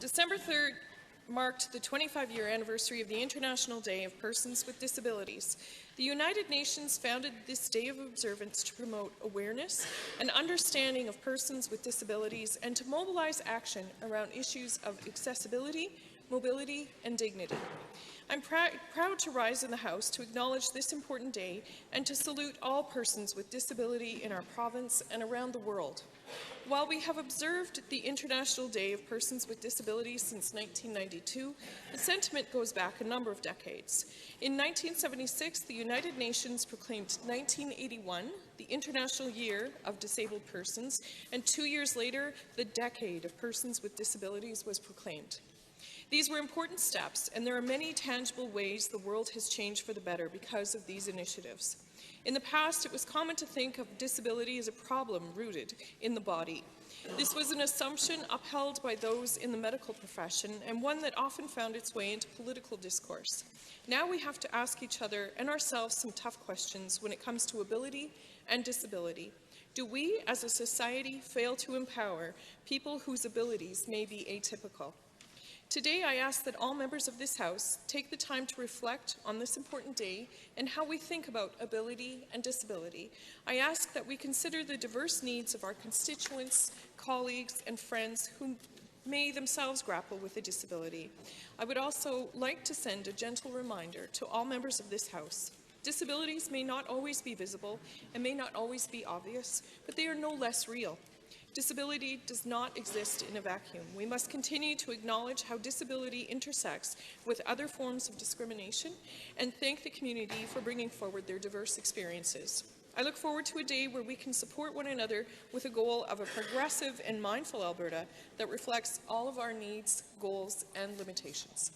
December 3rd marked the 25-year anniversary of the International Day of Persons with Disabilities. The United Nations founded this day of observance to promote awareness and understanding of persons with disabilities and to mobilize action around issues of accessibility, mobility, and dignity. I'm proud to rise in the House to acknowledge this important day and to salute all persons with disability in our province and around the world. While we have observed the International Day of Persons with Disabilities since 1992, the sentiment goes back a number of decades. In 1976, the United Nations proclaimed 1981 the International Year of Disabled Persons, and 2 years later, the Decade of Persons with Disabilities was proclaimed. These were important steps, and there are many tangible ways the world has changed for the better because of these initiatives. In the past, it was common to think of disability as a problem rooted in the body. This was an assumption upheld by those in the medical profession and one that often found its way into political discourse. Now we have to ask each other and ourselves some tough questions when it comes to ability and disability. Do we, as a society, fail to empower people whose abilities may be atypical? Today, I ask that all members of this House take the time to reflect on this important day and how we think about ability and disability. I ask that we consider the diverse needs of our constituents, colleagues, and friends who may themselves grapple with a disability. I would also like to send a gentle reminder to all members of this House. Disabilities may not always be visible and may not always be obvious, but they are no less real. Disability does not exist in a vacuum. We must continue to acknowledge how disability intersects with other forms of discrimination and thank the community for bringing forward their diverse experiences. I look forward to a day where we can support one another with a goal of a progressive and mindful Alberta that reflects all of our needs, goals, and limitations.